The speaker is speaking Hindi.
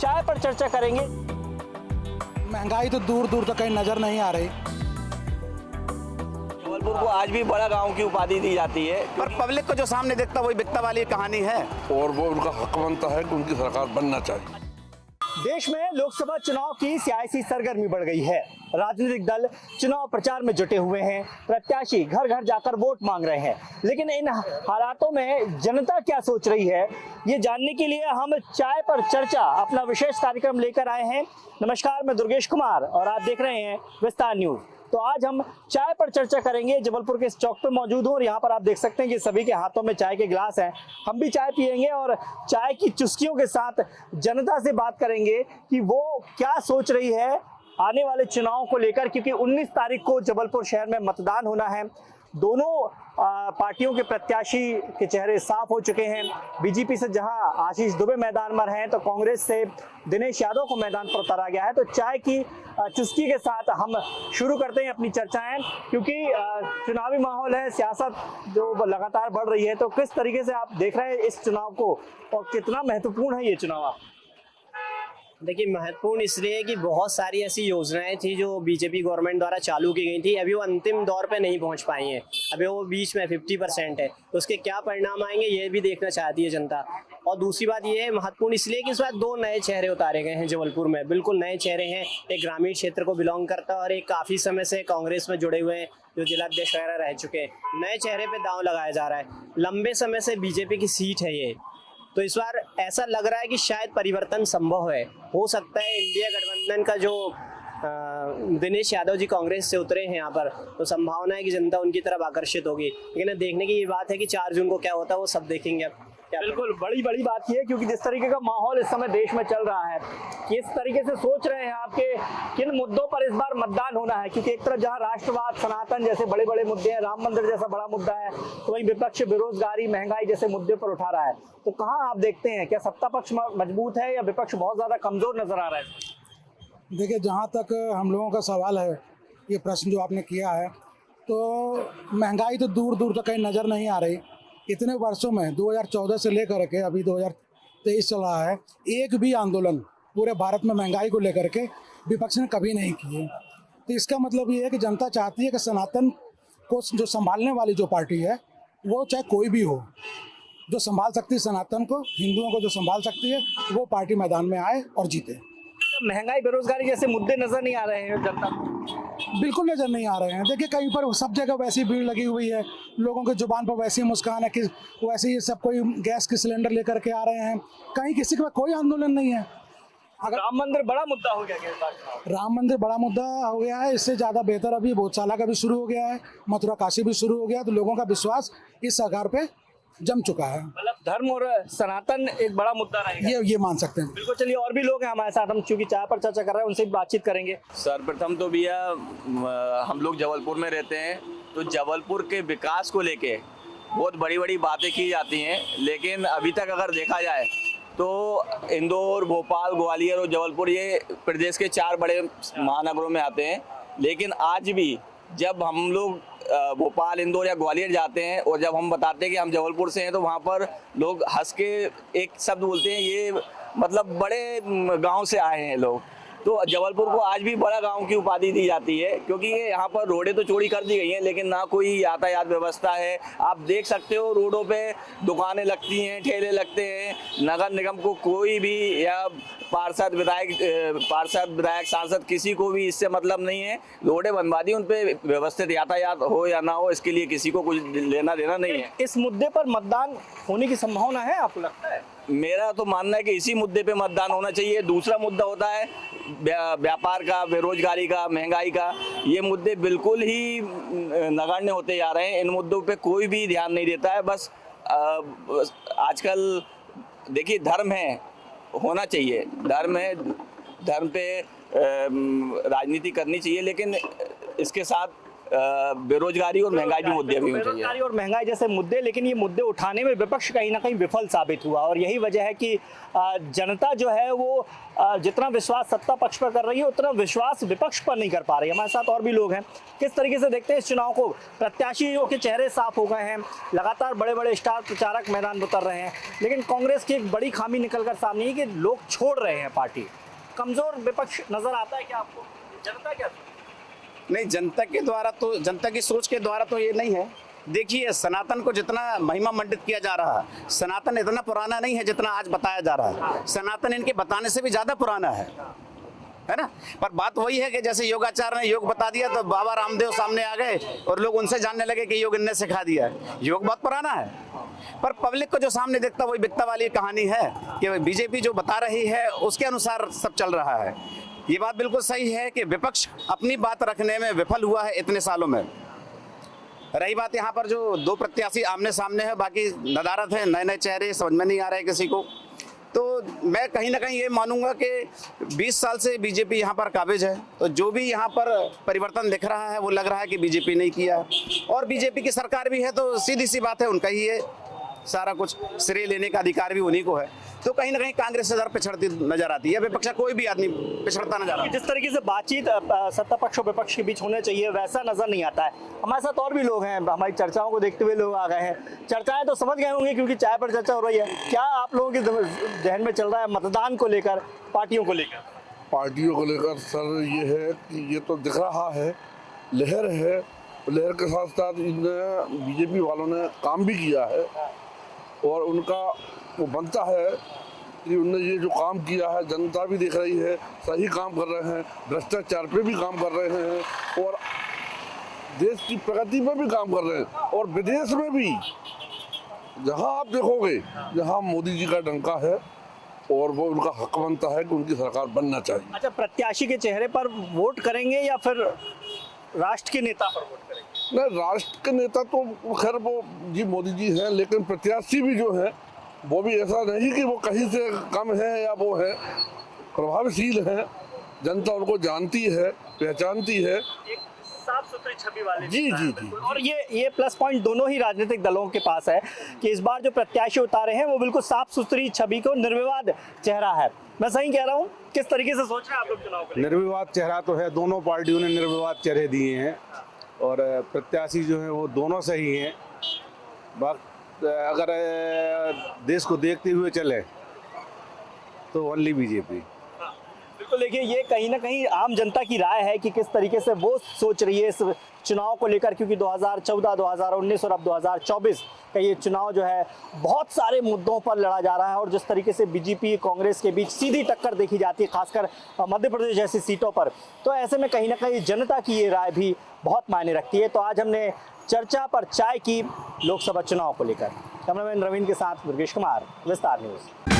चाय पर चर्चा करेंगे। महंगाई तो दूर दूर तक कहीं नजर नहीं आ रही। जबलपुर को आज भी बड़ा गांव की उपाधि दी जाती है, पर पब्लिक को जो सामने दिखता वही बिकता वाली कहानी है। और वो उनका हक बनता है कि उनकी सरकार बनना चाहिए। देश में लोकसभा चुनाव की सियासी सरगर्मी बढ़ गई है। राजनीतिक दल चुनाव प्रचार में जुटे हुए हैं, प्रत्याशी घर घर जाकर वोट मांग रहे हैं। लेकिन इन हालातों में जनता क्या सोच रही है, ये जानने के लिए हम चाय पर चर्चा अपना विशेष कार्यक्रम लेकर आए हैं। नमस्कार, मैं दुर्गेश कुमार और आप देख रहे हैं विस्तार न्यूज। तो आज हम चाय पर चर्चा करेंगे। जबलपुर के इस चौक पर मौजूद हूँ और यहाँ पर आप देख सकते हैं कि सभी के हाथों में चाय के गिलास हैं। हम भी चाय पियेंगे और चाय की चुस्कियों के साथ जनता से बात करेंगे कि वो क्या सोच रही है आने वाले चुनाव को लेकर, क्योंकि 19 तारीख को जबलपुर शहर में मतदान होना है। दोनों पार्टियों के प्रत्याशी के चेहरे साफ हो चुके हैं। बीजेपी से जहां आशीष दुबे मैदान में हैं तो कांग्रेस से दिनेश यादव को मैदान पर उतारा गया है। तो चाय की चुस्की के साथ हम शुरू करते हैं अपनी चर्चाएं, क्योंकि चुनावी माहौल है, सियासत जो लगातार बढ़ रही है। तो किस तरीके से आप देख रहे हैं इस चुनाव को और कितना महत्वपूर्ण है ये चुनाव? आप देखिए, महत्वपूर्ण इसलिए कि बहुत सारी ऐसी योजनाएं थी जो बीजेपी गवर्नमेंट द्वारा चालू की गई थी, अभी वो अंतिम दौर पे नहीं पहुंच पाई हैं। अभी वो बीच में 50% है, तो उसके क्या परिणाम आएंगे ये भी देखना चाहती है जनता। और दूसरी बात ये है महत्वपूर्ण इसलिए कि इस बार 2 नए चेहरे उतारे गए हैं जबलपुर में, बिल्कुल नए चेहरे हैं। एक ग्रामीण क्षेत्र को बिलोंग करता है और एक काफ़ी समय से कांग्रेस में जुड़े हुए हैं, जो जिलाध्यक्ष वगैरह रह चुके हैं। नए चेहरे पर दांव लगाया जा रहा है। लंबे समय से बीजेपी की सीट है ये, तो इस बार ऐसा लग रहा है कि शायद परिवर्तन संभव है। हो सकता है इंडिया गठबंधन का जो दिनेश यादव जी कांग्रेस से उतरे हैं यहाँ पर, तो संभावना है कि जनता उनकी तरफ आकर्षित होगी। लेकिन देखने की ये बात है कि 4 जून को क्या होता है वो सब देखेंगे। अब बिल्कुल बड़ी बात ये है, क्योंकि जिस तरीके का माहौल इस समय देश में चल रहा है, किस तरीके से सोच रहे हैं आपके किन मुद्दों पर इस बार मतदान होना है? क्योंकि एक तरफ जहां राष्ट्रवाद, सनातन जैसे बड़े बड़े मुद्दे हैं, राम मंदिर जैसा बड़ा मुद्दा है, तो वहीं विपक्ष बेरोजगारी, महंगाई जैसे मुद्दे पर उठा रहा है। तो कहाँ आप देखते हैं, क्या सत्ता पक्ष मजबूत है या विपक्ष बहुत ज्यादा कमजोर नजर आ रहा है? देखिए, जहाँ तक हम लोगों का सवाल है, ये प्रश्न जो आपने किया है, तो महंगाई तो दूर दूर तक कहीं नज़र नहीं आ रही। इतने वर्षों में 2014 से लेकर के अभी 2023 चल रहा है, एक भी आंदोलन पूरे भारत में महंगाई को लेकर के विपक्ष ने कभी नहीं किए। तो इसका मतलब ये है कि जनता चाहती है कि सनातन को जो संभालने वाली जो पार्टी है, वो चाहे कोई भी हो, जो संभाल सकती है सनातन को, हिंदुओं को जो संभाल सकती है, वो पार्टी मैदान में आए और जीते। महंगाई, बेरोजगारी जैसे मुद्दे नजर नहीं आ रहे हैं जनता को? बिल्कुल नजर नहीं आ रहे हैं। देखिए, कहीं पर सब जगह वैसी भीड़ लगी हुई है, लोगों के जुबान पर वैसी मुस्कान है कि वैसे ही सब कोई गैस के सिलेंडर लेकर के आ रहे हैं। कहीं किसी का कोई आंदोलन नहीं है। अगर राम मंदिर बड़ा मुद्दा हो गया, राम मंदिर बड़ा मुद्दा हो गया है, इससे ज़्यादा बेहतर अभी भोजशाला का भी शुरू हो गया है, मथुरा काशी भी शुरू हो गया, तो लोगों का विश्वास इस सरकार पे जम चुका है। मतलब धर्म और सनातन एक बड़ा मुद्दा रहेगा, ये मान सकते हैं। बिल्कुल। चलिए, और भी लोग हैं हमारे साथ, हम चूंकि चाय पर चर्चा कर रहे हैं, उनसे भी बातचीत करेंगे। सर्वप्रथम तो भैया हम लोग जबलपुर में रहते हैं, तो जबलपुर के विकास को लेके बहुत बड़ी बड़ी बातें की जाती हैं, लेकिन अभी तक अगर देखा जाए तो इंदौर, भोपाल, ग्वालियर और जबलपुर ये प्रदेश के 4 बड़े महानगरों में आते हैं। लेकिन आज भी जब हम लोग भोपाल, इंदौर या ग्वालियर जाते हैं और जब हम बताते हैं कि हम जबलपुर से हैं, तो वहाँ पर लोग हंस के एक शब्द बोलते हैं, ये मतलब बड़े गांव से आए हैं लोग। तो जबलपुर को आज भी बड़ा गांव की उपाधि दी जाती है, क्योंकि ये यहाँ पर रोडें तो चौड़ी कर दी गई हैं, लेकिन ना कोई यातायात व्यवस्था है। आप देख सकते हो रोडों पे दुकानें लगती हैं, ठेले लगते हैं। नगर निगम को कोई भी या पार्षद, विधायक, सांसद किसी को भी इससे मतलब नहीं है। रोडें बनवा दी, उन पे व्यवस्थित यातायात हो या ना हो, इसके लिए किसी को कुछ लेना देना नहीं है। इस मुद्दे पर मतदान होने की संभावना है, आपको लगता है? मेरा तो मानना है कि इसी मुद्दे पे मतदान होना चाहिए। दूसरा मुद्दा होता है व्यापार का, बेरोजगारी का, महंगाई का। ये मुद्दे बिल्कुल ही नगण्य होते जा रहे हैं। इन मुद्दों पे कोई भी ध्यान नहीं देता है। बस आजकल देखिए, धर्म है, होना चाहिए, धर्म है, धर्म पे राजनीति करनी चाहिए, लेकिन इसके साथ बेरोजगारी और महंगाई भी मुद्दे अभी होने चाहिए। बेरोजगारी और महंगाई जैसे मुद्दे, लेकिन ये मुद्दे उठाने में विपक्ष कहीं ना कहीं विफल साबित हुआ और यही वजह है कि जनता जो है वो जितना विश्वास सत्ता पक्ष पर कर रही है उतना विश्वास विपक्ष पर नहीं कर पा रही है। हमारे साथ और भी लोग हैं, किस तरीके से देखते हैं इस चुनाव को? प्रत्याशियों के चेहरे साफ हो गए हैं, लगातार बड़े बड़े स्टार प्रचारक मैदान में उतर रहे हैं, लेकिन कांग्रेस की एक बड़ी खामी निकल कर सामने है कि लोग छोड़ रहे हैं पार्टी। कमजोर विपक्ष नजर आता है क्या आपको? जनता क्या नहीं, जनता के द्वारा तो, जनता की सोच के द्वारा तो ये नहीं है। देखिए, सनातन को जितना महिमा मंडित किया जा रहा है, सनातन इतना पुराना नहीं है जितना आज बताया जा रहा है। सनातन इनके बताने से भी ज्यादा पुराना है ना। पर बात वही है कि जैसे योगाचार्य ने योग बता दिया तो बाबा रामदेव सामने आ गए और लोग उनसे जानने लगे कि योग इनने सिखा दिया है। योग बहुत पुराना है, पर पब्लिक को जो सामने दिखता वही बिकता वाली कहानी है कि बीजेपी जो बता रही है उसके अनुसार सब चल रहा है। ये बात बिल्कुल सही है कि विपक्ष अपनी बात रखने में विफल हुआ है इतने सालों में। रही बात यहाँ पर जो दो प्रत्याशी आमने सामने है, बाकी नदारत है, नए नए चेहरे समझ में नहीं आ रहे किसी को। तो मैं कहीं ना कहीं ये मानूंगा कि 20 साल से बीजेपी यहाँ पर काबिज है, तो जो भी यहाँ पर परिवर्तन दिख रहा है वो लग रहा है कि बीजेपी नहीं किया है। और बीजेपी की सरकार भी है तो सीधी सी बात है उनका ही है, सारा कुछ श्रेय लेने का अधिकार भी उन्हीं को है। तो कहीं ना कहीं कांग्रेस से पिछड़ती नजर आती है, विपक्ष कोई भी आदमी पिछड़ता नजर आता है। जिस तरीके से बातचीत सत्ता पक्ष और विपक्ष के बीच होने चाहिए वैसा नजर नहीं आता है। हमारे साथ और भी लोग हैं, हमारी चर्चाओं को देखते हुए लोग आ गए हैं। चर्चाएं तो समझ गए होंगे क्योंकि चाय पर चर्चा हो रही है। क्या आप लोगों के जहन में चल रहा है मतदान को लेकर, पार्टियों को लेकर? पार्टियों को लेकर सर ये है कि ये तो दिख रहा है लहर है, लहर के साथ साथ इन बीजेपी वालों ने काम भी किया है और उनका वो बनता है कि उनने ये जो काम किया है जनता भी देख रही है, सही काम कर रहे हैं, भ्रष्टाचार पे भी काम कर रहे हैं और देश की प्रगति पे भी काम कर रहे हैं। और विदेश में भी जहां आप देखोगे जहां मोदी जी का डंका है और वो उनका हक बनता है कि उनकी सरकार बनना चाहिए। अच्छा, प्रत्याशी के चेहरे पर वोट करेंगे या फिर राष्ट्र के नेता पर वोट करेंगे? नहीं, राष्ट्र के नेता तो खैर वो जी मोदी जी हैं, लेकिन प्रत्याशी भी जो है वो भी ऐसा नहीं कि वो कहीं से कम है या वो है, प्रभावशील है, जनता उनको जानती है, पहचानती है। एक साफ सुथरी छवि वाले जी जी जी। और ये प्लस पॉइंट दोनों ही राजनीतिक दलों के पास है कि इस बार जो प्रत्याशी उतारे हैं वो बिल्कुल साफ सुथरी छवि को निर्विवाद चेहरा है। मैं सही कह रहा हूँ? किस तरीके से सोच रहे हैं आप लोग चुनाव को? निर्विवाद चेहरा तो है, दोनों पार्टियों ने निर्विवाद चेहरे दिए हैं और प्रत्याशी जो है वो दोनों सही हैं। अगर देश को देखते हुए चले तो ओनली बीजेपी। बिल्कुल, देखिए ये कहीं ना कहीं आम जनता की राय है कि किस तरीके से वो सोच रही है इस चुनाव को लेकर, क्योंकि 2014, 2019 और अब 2024 का ये चुनाव जो है बहुत सारे मुद्दों पर लड़ा जा रहा है और जिस तरीके से बीजेपी कांग्रेस के बीच सीधी टक्कर देखी जाती है, खासकर मध्य प्रदेश जैसी सीटों पर, तो ऐसे में कहीं ना कहीं जनता की ये राय भी बहुत मायने रखती है। तो आज हमने चर्चा पर चाय की लोकसभा चुनाव को लेकर। कैमरामैन रविंद्र के साथ दुर्गेश कुमार, विस्तार न्यूज।